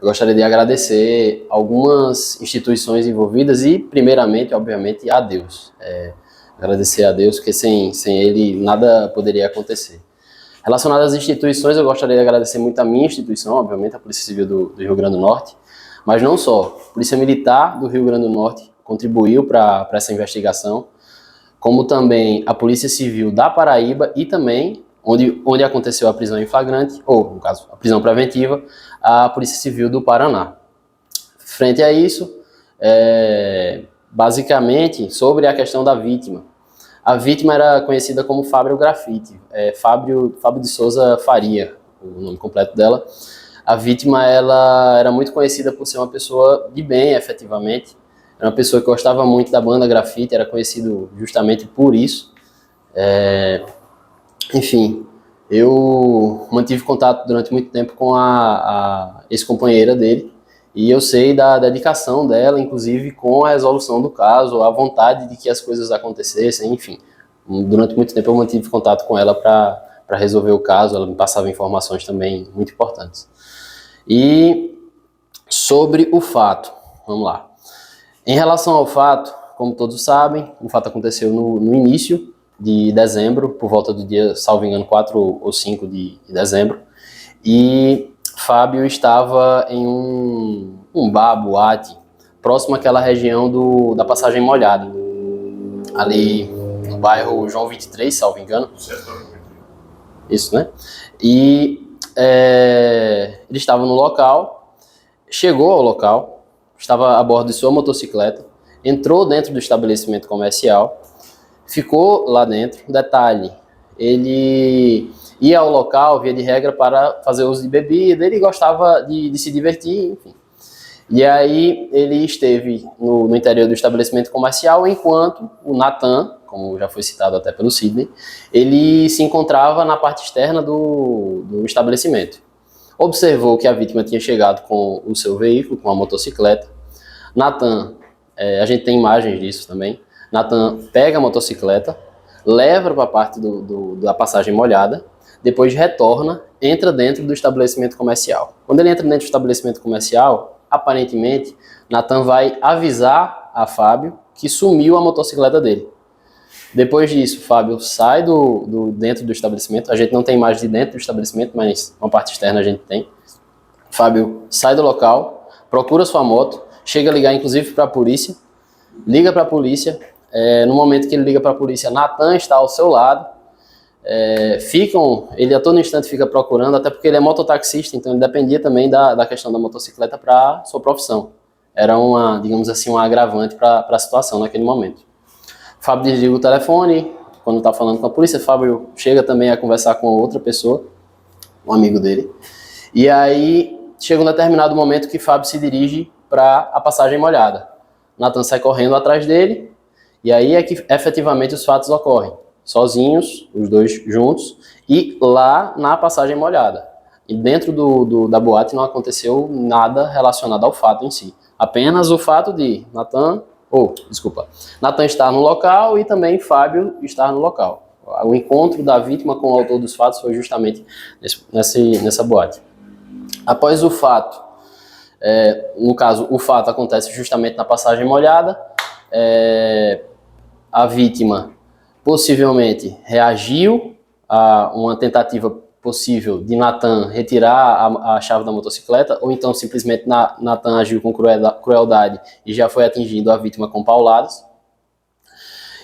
Eu gostaria de agradecer algumas instituições envolvidas e, primeiramente, obviamente, a Deus. Agradecer a Deus, porque sem Ele nada poderia acontecer. Relacionado às instituições, eu gostaria de agradecer muito a minha instituição, obviamente, a Polícia Civil do Rio Grande do Norte, mas não só. A Polícia Militar do Rio Grande do Norte contribuiu para essa investigação, como também a Polícia Civil da Paraíba e também, onde aconteceu a prisão em flagrante, ou, no caso, a prisão preventiva, a Polícia Civil do Paraná. Frente a isso, basicamente, sobre a questão da vítima. A vítima era conhecida como Fábio Grafite, Fábio de Souza Faria, o nome completo dela. A vítima, ela era muito conhecida por ser uma pessoa de bem, efetivamente. Era uma pessoa que gostava muito da banda Grafite, era conhecido justamente por isso. Enfim, eu mantive contato durante muito tempo com a ex-companheira dele, e eu sei da dedicação dela, inclusive com a resolução do caso, a vontade de que as coisas acontecessem, enfim. Durante muito tempo eu mantive contato com ela para resolver o caso, ela me passava informações também muito importantes. E sobre o fato, vamos lá. Em relação ao fato, como todos sabem, o fato aconteceu no início de dezembro, por volta do dia, salvo engano, 4 ou 5 de dezembro, e Fábio estava em um bar, boate, próximo àquela região da Passagem Molhada, ali no bairro João 23, salvo engano. Isso, né? E ele estava no local, chegou ao local, estava a bordo de sua motocicleta, entrou dentro do estabelecimento comercial, ficou lá dentro. Detalhe, ele ia ao local, via de regra, para fazer uso de bebida, ele gostava de se divertir, enfim. E aí ele esteve no interior do estabelecimento comercial, enquanto o Nathan, como já foi citado até pelo Sidney, ele se encontrava na parte externa do estabelecimento. Observou que a vítima tinha chegado com o seu veículo, com a motocicleta. Nathan, a gente tem imagens disso também, Nathan pega a motocicleta, leva para a parte da Passagem Molhada, depois retorna, entra dentro do estabelecimento comercial. Quando ele entra dentro do estabelecimento comercial, aparentemente, Nathan vai avisar a Fábio que sumiu a motocicleta dele. Depois disso, Fábio sai dentro do estabelecimento. A gente não tem imagem de dentro do estabelecimento, mas uma parte externa a gente tem. Fábio sai do local, procura sua moto, chega a ligar inclusive para a polícia, liga para a polícia. No momento que ele liga para a polícia, Nathan está ao seu lado. Ele a todo instante fica procurando, até porque ele é mototaxista, então ele dependia também da questão da motocicleta para sua profissão. Era digamos assim, um agravante para a situação naquele momento. Fábio desliga o telefone, quando está falando com a polícia, Fábio chega também a conversar com outra pessoa, um amigo dele, e aí chega um determinado momento que Fábio se dirige para a Passagem Molhada. Nathan sai correndo atrás dele, e aí é que efetivamente os fatos ocorrem, sozinhos, os dois juntos, e lá na Passagem Molhada. E dentro da boate não aconteceu nada relacionado ao fato em si, apenas o fato de Nathan estar no local e também Fábio estar no local. O encontro da vítima com o autor dos fatos foi justamente nessa boate. Após o fato, no caso, o fato acontece justamente na Passagem Molhada, a vítima possivelmente reagiu a uma tentativa possível de Nathan retirar a chave da motocicleta, ou então simplesmente Nathan agiu com crueldade e já foi atingindo a vítima com pauladas.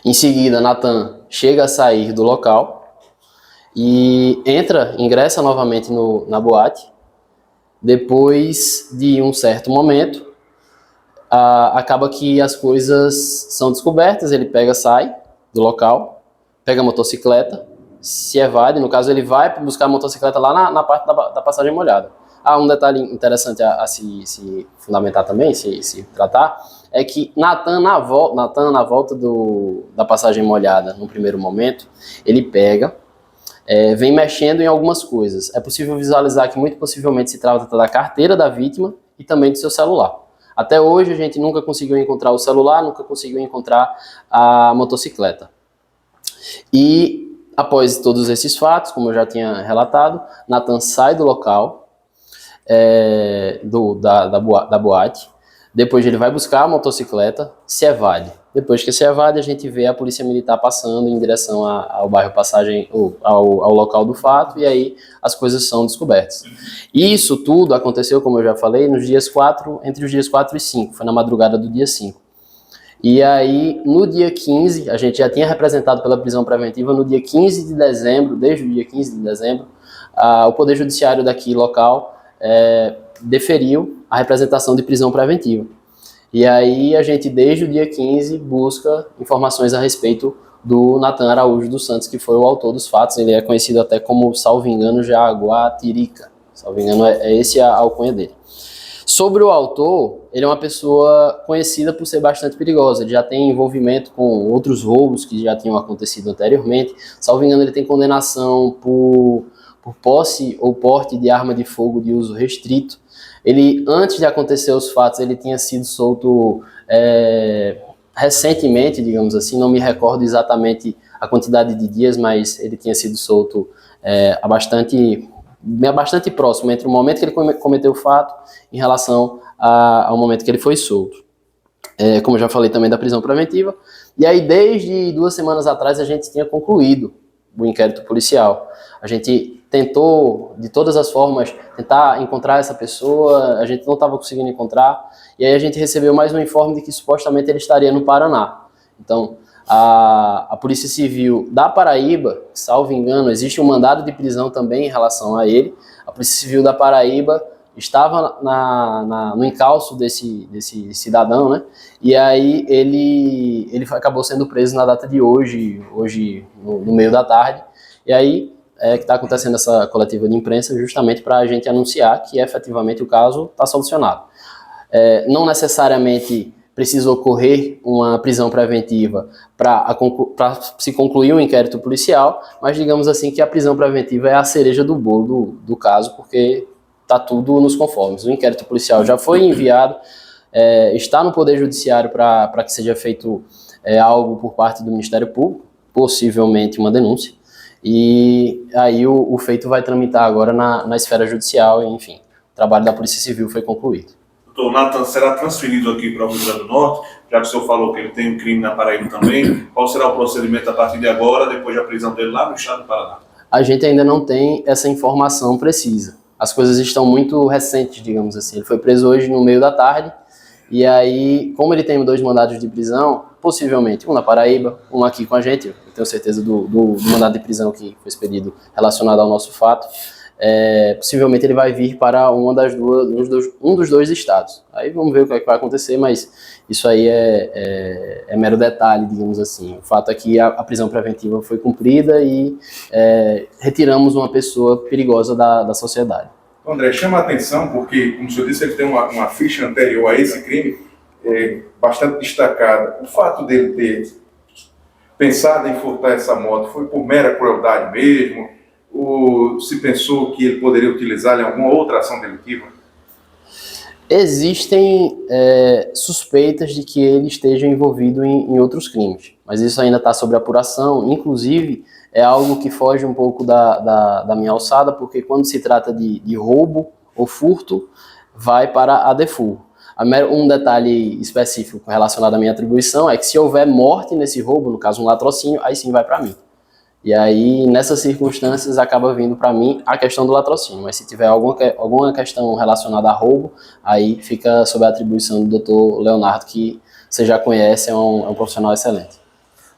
Em seguida, Nathan chega a sair do local e ingressa novamente na boate. Depois de um certo momento, acaba que as coisas são descobertas, ele sai do local, pega a motocicleta, se evade. No caso, ele vai buscar a motocicleta lá na parte da Passagem Molhada. Um detalhe interessante a se fundamentar também, se tratar, é que Nathan na volta da Passagem Molhada, no primeiro momento, ele vem mexendo em algumas coisas. É possível visualizar que muito possivelmente se trata da carteira da vítima e também do seu celular. Até hoje a gente nunca conseguiu encontrar o celular, nunca conseguiu encontrar a motocicleta. E após todos esses fatos, como eu já tinha relatado, Nathan sai do local da boate. Depois ele vai buscar a motocicleta, se evade. Depois que se evade, a gente vê a polícia militar passando em direção ao bairro Passagem, ao local do fato, e aí as coisas são descobertas. Isso tudo aconteceu, como eu já falei, entre os dias 4 e 5, foi na madrugada do dia 5. E aí, no dia 15, a gente já tinha representado pela prisão preventiva, no dia 15 de dezembro, desde o dia 15 de dezembro, o Poder Judiciário daqui local deferiu a representação de prisão preventiva. E aí a gente, desde o dia 15, busca informações a respeito do Nathan Araújo dos Santos, que foi o autor dos fatos. Ele é conhecido até como, salvo engano, Jaguatirica. Salvo engano, esse a alcunha dele. Sobre o autor, ele é uma pessoa conhecida por ser bastante perigosa. Ele já tem envolvimento com outros roubos que já tinham acontecido anteriormente. Salvo engano, ele tem condenação por posse ou porte de arma de fogo de uso restrito. Ele, antes de acontecer os fatos, ele tinha sido solto recentemente, digamos assim, não me recordo exatamente a quantidade de dias, mas ele tinha sido solto bastante próximo entre o momento que ele cometeu o fato em relação ao momento que ele foi solto. Como eu já falei também da prisão preventiva. E aí, desde 2 semanas atrás, a gente tinha concluído o inquérito policial. A gente tentou, de todas as formas, tentar encontrar essa pessoa, a gente não estava conseguindo encontrar, e aí a gente recebeu mais um informe de que supostamente ele estaria no Paraná. Então, a Polícia Civil da Paraíba, salvo engano, existe um mandado de prisão também em relação a ele. A Polícia Civil da Paraíba estava no encalço desse cidadão, né? E aí ele acabou sendo preso na data de hoje no meio da tarde. E aí que está acontecendo essa coletiva de imprensa justamente para a gente anunciar que efetivamente o caso está solucionado. Não necessariamente precisa ocorrer uma prisão preventiva para se concluir um inquérito policial, mas digamos assim que a prisão preventiva é a cereja do bolo do caso, porque está tudo nos conformes. O inquérito policial já foi enviado, está no Poder Judiciário para que seja feito algo por parte do Ministério Público, possivelmente uma denúncia, e aí o feito vai tramitar agora na esfera judicial, e, enfim, o trabalho da Polícia Civil foi concluído. Doutor Nathan será transferido aqui para o Rio Grande do Norte, já que o senhor falou que ele tem um crime na Paraíba também. Qual será o procedimento a partir de agora, depois da prisão dele lá no estado do Paraná? A gente ainda não tem essa informação precisa. As coisas estão muito recentes, digamos assim. Ele foi preso hoje no meio da tarde, e aí, como ele tem 2 mandados de prisão, possivelmente um na Paraíba, um aqui com a gente, eu tenho certeza do mandado de prisão que foi expedido relacionado ao nosso fato, possivelmente ele vai vir para um dos 2 estados. Aí vamos ver o que é que vai acontecer, mas isso aí é mero detalhe, digamos assim. O fato é que a prisão preventiva foi cumprida e retiramos uma pessoa perigosa da sociedade. André, chama a atenção porque, como o senhor disse, ele tem uma ficha anterior a esse crime bastante destacada. O fato dele ter pensado em furtar essa moto foi por mera crueldade mesmo? Ou se pensou que ele poderia utilizá-la em alguma outra ação delitiva? Existem suspeitas de que ele esteja envolvido em outros crimes, mas isso ainda está sob apuração. Inclusive, é algo que foge um pouco da minha alçada, porque quando se trata de roubo ou furto, vai para a DEFUR. Um detalhe específico relacionado à minha atribuição é que se houver morte nesse roubo, no caso um latrocínio, aí sim vai para mim. E aí, nessas circunstâncias, acaba vindo para mim a questão do latrocínio. Mas se tiver alguma questão relacionada a roubo, aí fica sob a atribuição do Dr. Leonardo, que você já conhece, é um profissional excelente.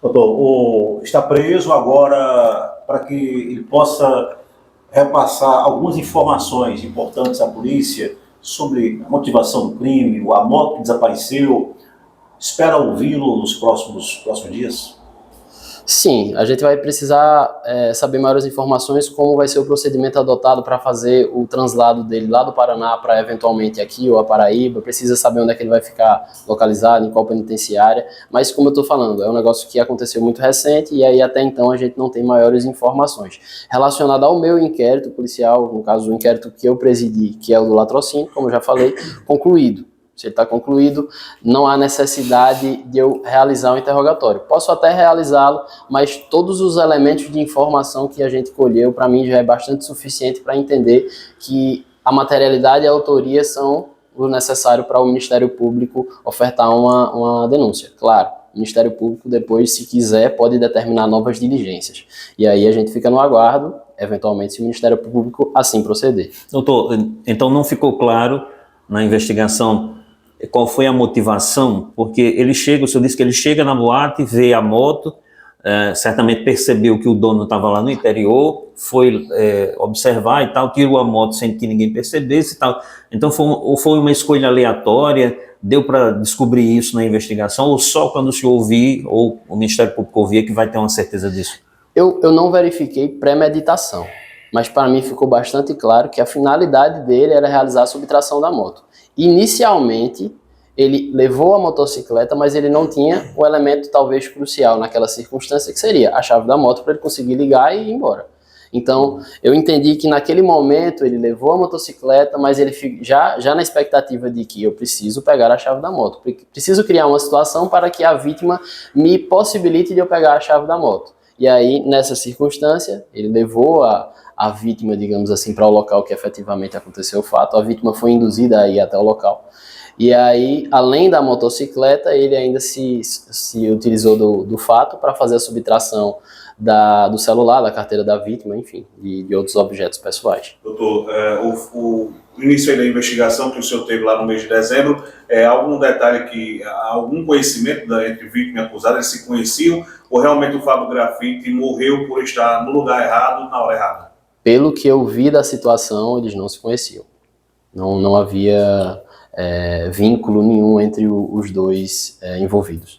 Doutor, está preso agora para que ele possa repassar algumas informações importantes à polícia sobre a motivação do crime, a moto que desapareceu. Espera ouvi-lo nos próximos dias? Sim, a gente vai precisar saber maiores informações, como vai ser o procedimento adotado para fazer o translado dele lá do Paraná para eventualmente aqui ou a Paraíba. Precisa saber onde é que ele vai ficar localizado, em qual penitenciária, mas como eu estou falando, é um negócio que aconteceu muito recente e aí até então a gente não tem maiores informações. Relacionado ao meu inquérito policial, no caso o inquérito que eu presidi, que é o do latrocínio, como eu já falei, concluído. Se ele está concluído, não há necessidade de eu realizar o interrogatório. Posso até realizá-lo, mas todos os elementos de informação que a gente colheu, para mim, já é bastante suficiente para entender que a materialidade e a autoria são o necessário para o Ministério Público ofertar uma denúncia. Claro, o Ministério Público depois, se quiser, pode determinar novas diligências. E aí a gente fica no aguardo, eventualmente, se o Ministério Público assim proceder. Doutor, então não ficou claro na investigação qual foi a motivação, porque ele chega, o senhor disse que ele chega na boate, vê a moto, certamente percebeu que o dono estava lá no interior, foi observar e tal, tirou a moto sem que ninguém percebesse e tal. Então foi uma escolha aleatória, deu para descobrir isso na investigação, ou só quando o senhor ouvir, ou o Ministério Público ouvir, que vai ter uma certeza disso? Eu não verifiquei premeditação, mas para mim ficou bastante claro que a finalidade dele era realizar a subtração da moto. Inicialmente, ele levou a motocicleta, mas ele não tinha o elemento talvez crucial naquela circunstância, que seria a chave da moto para ele conseguir ligar e ir embora. Então, eu entendi que naquele momento ele levou a motocicleta, mas ele já na expectativa de que eu preciso pegar a chave da moto. Preciso criar uma situação para que a vítima me possibilite de eu pegar a chave da moto. E aí, nessa circunstância, ele levou a vítima, digamos assim, para o local que efetivamente aconteceu o fato. A vítima foi induzida a ir até o local. E aí, além da motocicleta, ele ainda se utilizou do fato para fazer a subtração do celular, da carteira da vítima, enfim, de outros objetos pessoais. Doutor, o início aí da investigação que o senhor teve lá no mês de dezembro, algum detalhe algum conhecimento entre vítima e acusado, eles se conheciam, ou realmente o Fábio Grafite morreu por estar no lugar errado, na hora errada? Pelo que eu vi da situação, eles não se conheciam. Não havia vínculo nenhum entre os dois envolvidos.